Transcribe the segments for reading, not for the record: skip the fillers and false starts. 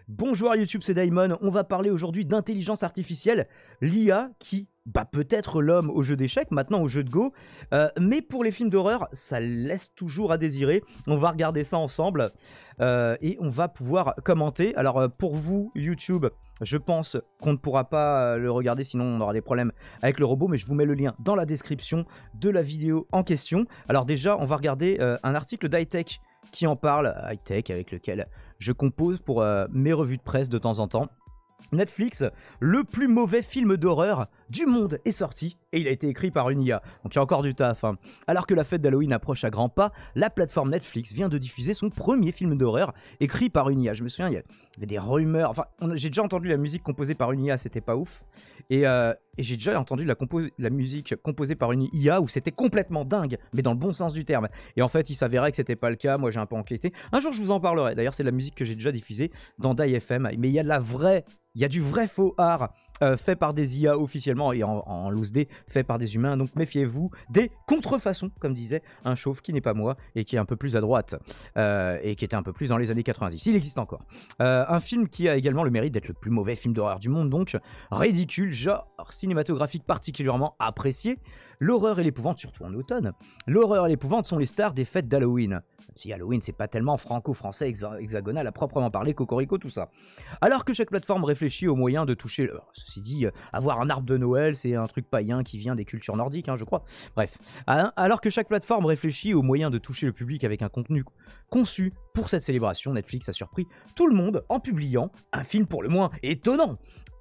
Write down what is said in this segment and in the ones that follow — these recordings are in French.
Bonjour YouTube, c'est Daimon. On va parler aujourd'hui d'intelligence artificielle, l'IA qui bat peut-être l'homme au jeu d'échecs, maintenant au jeu de Go, mais pour les films d'horreur, ça laisse toujours à désirer. On va regarder ça ensemble et on va pouvoir commenter. Alors pour vous, YouTube, je pense qu'on ne pourra pas le regarder, sinon on aura des problèmes avec le robot, mais je vous mets le lien dans la description de la vidéo en question. Alors déjà, on va regarder un article d'Hightech qui en parle, Hightech avec lequel je compose pour mes revues de presse de temps en temps. Netflix, le plus mauvais film d'horreur du monde est sorti et il a été écrit par une IA. Donc il y a encore du taf. Hein. Alors que la fête d'Halloween approche à grands pas, la plateforme Netflix vient de diffuser son premier film d'horreur écrit par une IA. Je me souviens, il y avait des rumeurs. Enfin, j'ai déjà entendu la musique composée par une IA, c'était pas ouf. Et j'ai déjà entendu la musique composée par une IA où c'était complètement dingue, mais dans le bon sens du terme. Et en fait, il s'avérait que c'était pas le cas. Moi, j'ai un peu enquêté. Un jour, je vous en parlerai. D'ailleurs, c'est la musique que j'ai déjà diffusée dans Die FM. Mais il y a de la vraie. Il y a du vrai faux art fait par des IA officiellement et en loose D fait par des humains. Donc méfiez-vous des contrefaçons, comme disait un chauve qui n'est pas moi et qui est un peu plus à droite et qui était un peu plus dans les années 90. Il existe encore. Un film qui a également le mérite d'être le plus mauvais film d'horreur du monde, donc ridicule, genre cinématographique particulièrement apprécié. L'horreur et l'épouvante, surtout en automne. L'horreur et l'épouvante sont les stars des fêtes d'Halloween. Si Halloween, c'est pas tellement franco-français hexagonal à proprement parler, cocorico, tout ça. Alors que chaque plateforme réfléchit aux moyens de toucher... ceci dit, avoir un arbre de Noël, c'est un truc païen qui vient des cultures nordiques, hein, je crois. Bref. Alors que chaque plateforme réfléchit aux moyens de toucher le public avec un contenu conçu pour cette célébration, Netflix a surpris tout le monde en publiant un film pour le moins étonnant.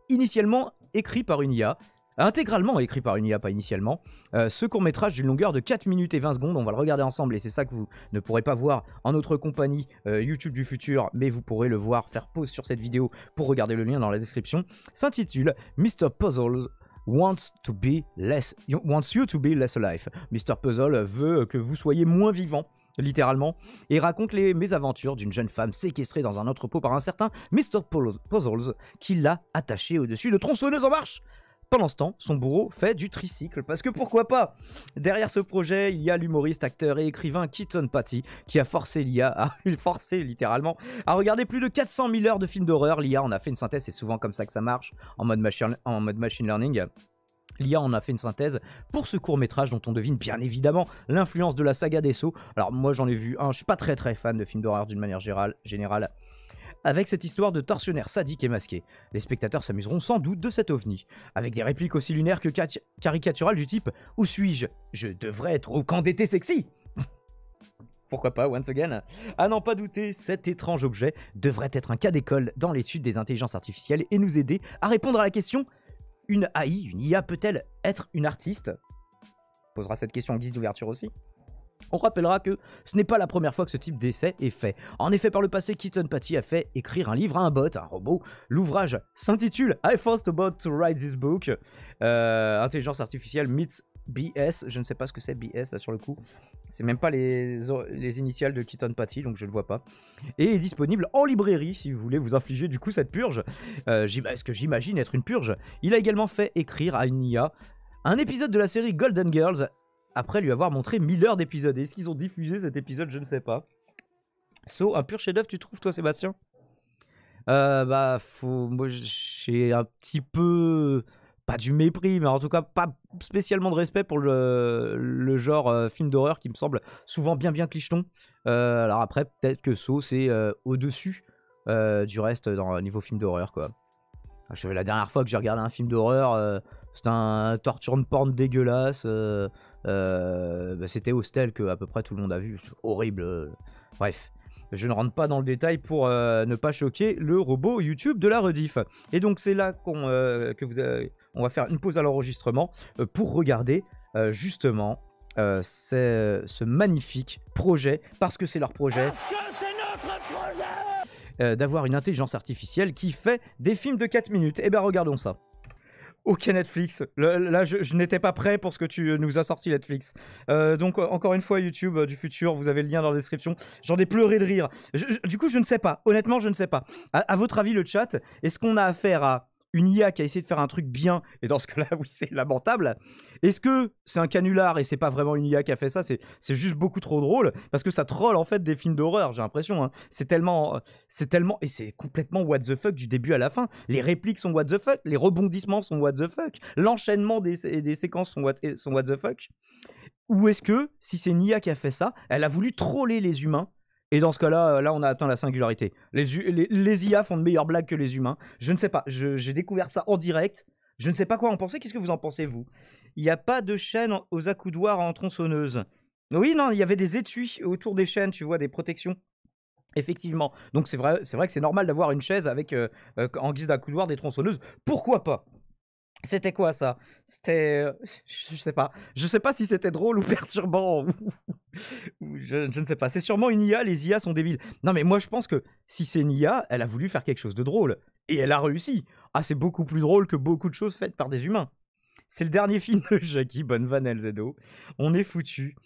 Initialement écrit par une IA, intégralement écrit par une IA, pas initialement. Ce court-métrage d'une longueur de 4 minutes et 20 secondes, on va le regarder ensemble et c'est ça que vous ne pourrez pas voir en notre compagnie YouTube du futur, mais vous pourrez le voir, faire pause sur cette vidéo pour regarder le lien dans la description, s'intitule Mr. Puzzles wants you to be less alive. Mr. Puzzle veut que vous soyez moins vivant, littéralement, et raconte les mésaventures d'une jeune femme séquestrée dans un entrepôt par un certain Mr. Puzzles qui l'a attachée au-dessus de tronçonneuses en marche. Pendant ce temps, son bourreau fait du tricycle, parce que pourquoi pas? Derrière ce projet, il y a l'humoriste, acteur et écrivain Keaton Patty, qui a forcé l'IA, littéralement, à regarder plus de 400 000 heures de films d'horreur. L'IA en a fait une synthèse, c'est souvent comme ça que ça marche, en mode machine learning. L'IA en a fait une synthèse pour ce court-métrage dont on devine bien évidemment l'influence de la saga des Sceaux. Alors moi j'en ai vu un, je suis pas très fan de films d'horreur d'une manière générale. Avec cette histoire de tortionnaire sadique et masqué, les spectateurs s'amuseront sans doute de cet ovni, avec des répliques aussi lunaires que caricaturales du type « Où suis-je? Je devrais être au camp d'été sexy !» Pourquoi pas, once again. À n'en pas douter, cet étrange objet devrait être un cas d'école dans l'étude des intelligences artificielles et nous aider à répondre à la question « Une AI, une IA peut-elle être une artiste ?» On posera cette question en guise d'ouverture aussi. On rappellera que ce n'est pas la première fois que ce type d'essai est fait. En effet, par le passé, Keaton Patty a fait écrire un livre à un bot, un robot. L'ouvrage s'intitule I forced a bot to write this book. Intelligence artificielle meets BS. Je ne sais pas ce que c'est BS là sur le coup. C'est même pas les initiales de Keaton Patty, donc je ne le vois pas. Et est disponible en librairie si vous voulez vous infliger du coup cette purge. Ce que j'imagine être une purge. Il a également fait écrire à une IA un épisode de la série Golden Girls, après lui avoir montré 1000 heures d'épisodes. Est-ce qu'ils ont diffusé cet épisode? Je ne sais pas. So, un pur chef-d'œuvre, tu trouves, toi, Sébastien? Moi, j'ai un petit peu... Pas du mépris, mais en tout cas, pas spécialement de respect pour le genre film d'horreur qui me semble souvent bien clicheton. Alors après, peut-être que So, c'est au-dessus du reste dans niveau film d'horreur, quoi. La dernière fois que j'ai regardé un film d'horreur, c'était un torture porn dégueulasse. C'était Hostel que à peu près tout le monde a vu. Horrible. Bref, je ne rentre pas dans le détail pour ne pas choquer le robot YouTube de la rediff. Et donc c'est là qu'on va faire une pause à l'enregistrement pour regarder justement ce magnifique projet, parce que c'est leur projet. D'avoir une intelligence artificielle qui fait des films de 4 minutes. Et ben regardons ça. Ok Netflix, là je n'étais pas prêt pour ce que tu nous as sorti Netflix. Donc encore une fois YouTube du futur, vous avez le lien dans la description. J'en ai pleuré de rire. Du coup je ne sais pas, honnêtement je ne sais pas. À votre avis le chat, est-ce qu'on a affaire à une IA qui a essayé de faire un truc bien, et dans ce cas-là, oui, c'est lamentable. Est-ce que c'est un canular et c'est pas vraiment une IA qui a fait ça, c'est juste beaucoup trop drôle, parce que ça troll en fait des films d'horreur, j'ai l'impression. Hein. C'est tellement, et c'est complètement what the fuck du début à la fin. Les répliques sont what the fuck, les rebondissements sont what the fuck, l'enchaînement des séquences sont what the fuck. Ou est-ce que, si c'est une IA qui a fait ça, elle a voulu troller les humains? Et dans ce cas-là, là, on a atteint la singularité. Les IA font de meilleures blagues que les humains. Je ne sais pas. J'ai découvert ça en direct. Je ne sais pas quoi en penser. Qu'est-ce que vous en pensez, vous? Il n'y a pas de chaîne aux accoudoirs en tronçonneuse. Oui, non, il y avait des étuis autour des chaînes, tu vois, des protections. Effectivement. Donc c'est vrai que c'est normal d'avoir une chaise avec, en guise d'accoudoir, des tronçonneuses. Pourquoi pas? C'était quoi ça? C'était... je sais pas. Je sais pas si c'était drôle ou perturbant. Je ne sais pas. C'est sûrement une IA, les IA sont débiles. Non mais moi je pense que si c'est une IA, elle a voulu faire quelque chose de drôle. Et elle a réussi. Ah, c'est beaucoup plus drôle que beaucoup de choses faites par des humains. C'est le dernier film de Jackie, bonne vanne LZO. On est foutu.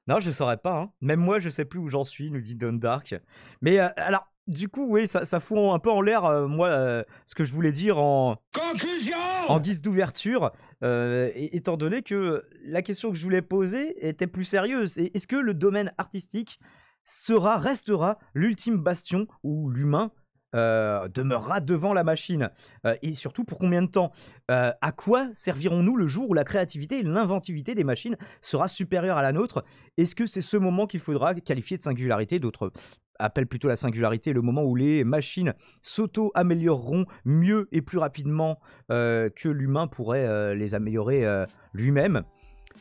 Non, je saurais pas. Hein. Même moi, je sais plus où j'en suis, nous dit Don Dark. Mais alors, du coup, oui, ça fout un peu en l'air, moi, ce que je voulais dire en... Conclusion! En guise d'ouverture, étant donné que la question que je voulais poser était plus sérieuse. Est-ce que le domaine artistique restera l'ultime bastion où l'humain demeurera devant la machine, et surtout pour combien de temps? À quoi servirons-nous le jour où la créativité et l'inventivité des machines sera supérieure à la nôtre? Est-ce que c'est ce moment qu'il faudra qualifier de singularité? D'autres appellent plutôt la singularité le moment où les machines s'auto-amélioreront mieux et plus rapidement que l'humain pourrait les améliorer lui-même.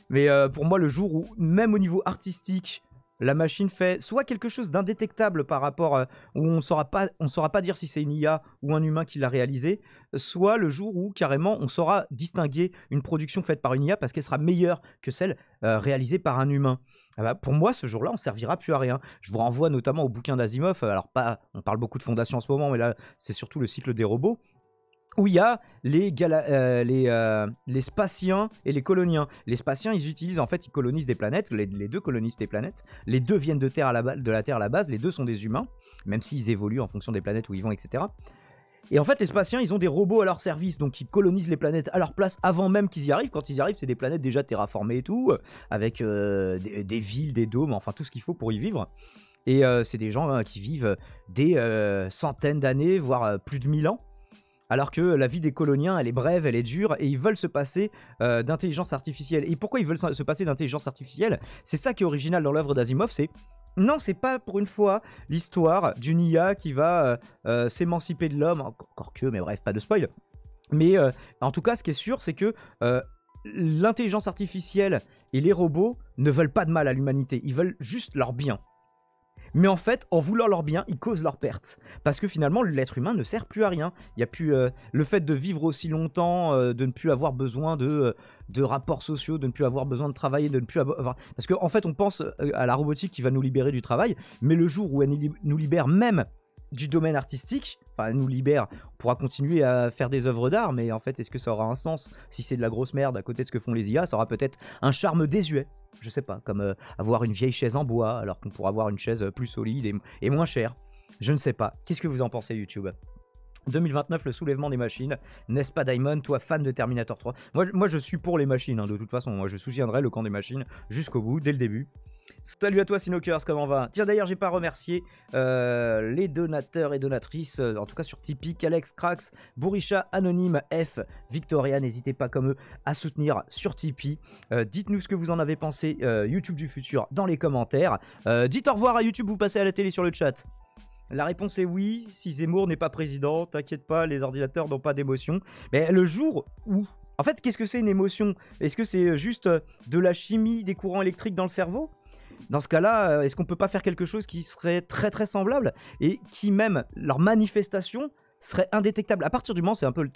Mais pour moi, le jour où, même au niveau artistique, la machine fait soit quelque chose d'indétectable par rapport où on saura pas dire si c'est une IA ou un humain qui l'a réalisé, soit le jour où carrément on saura distinguer une production faite par une IA parce qu'elle sera meilleure que celle réalisée par un humain. Ah bah, pour moi, ce jour-là, on servira plus à rien. Je vous renvoie notamment au bouquin d'Asimov. Alors on parle beaucoup de Fondation en ce moment, mais là c'est surtout le cycle des robots, où il y a les Spatiens et les Coloniens. Les Spatiens, ils colonisent des planètes, les deux colonisent des planètes, les deux viennent de la Terre à la base, les deux sont des humains, même s'ils évoluent en fonction des planètes où ils vont, etc. Et en fait, les Spatiens, ils ont des robots à leur service, donc ils colonisent les planètes à leur place avant même qu'ils y arrivent. Quand ils y arrivent, c'est des planètes déjà terraformées et tout, avec des villes, des dômes, enfin tout ce qu'il faut pour y vivre. Et c'est des gens qui vivent des centaines d'années, voire plus de 1000 ans. Alors que la vie des coloniens, elle est brève, elle est dure, et ils veulent se passer d'intelligence artificielle. Et pourquoi ils veulent se passer d'intelligence artificielle? C'est ça qui est original dans l'œuvre d'Asimov, non, c'est pas pour une fois l'histoire d'une IA qui va s'émanciper de l'homme, encore que, mais bref, pas de spoil. Mais en tout cas, ce qui est sûr, c'est que l'intelligence artificielle et les robots ne veulent pas de mal à l'humanité, ils veulent juste leur bien. Mais en fait, en voulant leur bien, ils causent leur perte. Parce que finalement, l'être humain ne sert plus à rien. Il y a plus le fait de vivre aussi longtemps, de ne plus avoir besoin de rapports sociaux, de ne plus avoir besoin de travailler, de ne plus avoir... Parce qu'en fait, on pense à la robotique qui va nous libérer du travail, mais le jour où elle nous libère même du domaine artistique, enfin, elle nous libère, on pourra continuer à faire des œuvres d'art, mais en fait, est-ce que ça aura un sens? Si c'est de la grosse merde à côté de ce que font les IA, ça aura peut-être un charme désuet. Je sais pas, comme avoir une vieille chaise en bois, alors qu'on pourra avoir une chaise plus solide et moins chère. Je ne sais pas. Qu'est-ce que vous en pensez, YouTube? 2029, le soulèvement des machines. N'est-ce pas, Daimon, toi, fan de Terminator 3? Moi, je suis pour les machines, hein, de toute façon. Moi, je soutiendrai le camp des machines jusqu'au bout, dès le début. Salut à toi, Sinokers, comment va? Tiens, d'ailleurs, j'ai pas remercié les donateurs et donatrices, en tout cas sur Tipeee, Alex, Krax, Bouricha, Anonyme, F, Victoria. N'hésitez pas comme eux à soutenir sur Tipeee. Dites-nous ce que vous en avez pensé, YouTube du futur, dans les commentaires. Dites au revoir à YouTube, vous passez à la télé sur le chat. La réponse est oui, si Zemmour n'est pas président, t'inquiète pas, les ordinateurs n'ont pas d'émotion. Mais le jour où... En fait, qu'est-ce que c'est une émotion? Est-ce que c'est juste de la chimie, des courants électriques dans le cerveau? Dans ce cas-là, est-ce qu'on peut pas faire quelque chose qui serait très très semblable et qui même, leur manifestation serait indétectable? À partir du moment, c'est un peu le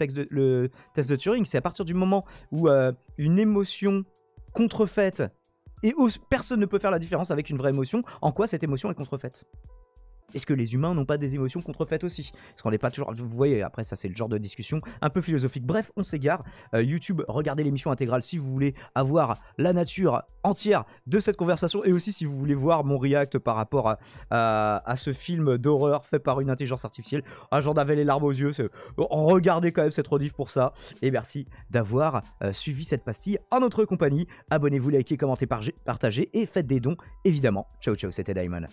test de Turing, c'est à partir du moment où une émotion contrefaite et où personne ne peut faire la différence avec une vraie émotion, en quoi cette émotion est contrefaite? est-ce que les humains n'ont pas des émotions contrefaites aussi? Parce qu'on n'est pas toujours... Vous voyez, après ça c'est le genre de discussion un peu philosophique. Bref, on s'égare. YouTube, regardez l'émission intégrale si vous voulez avoir la nature entière de cette conversation, et aussi si vous voulez voir mon react par rapport à ce film d'horreur fait par une intelligence artificielle. Ah, j'en avais les larmes aux yeux. Regardez quand même cette rediff pour ça. Et merci d'avoir suivi cette pastille en notre compagnie. Abonnez-vous, likez, commentez, partagez et faites des dons, évidemment. Ciao, ciao, c'était Daimon.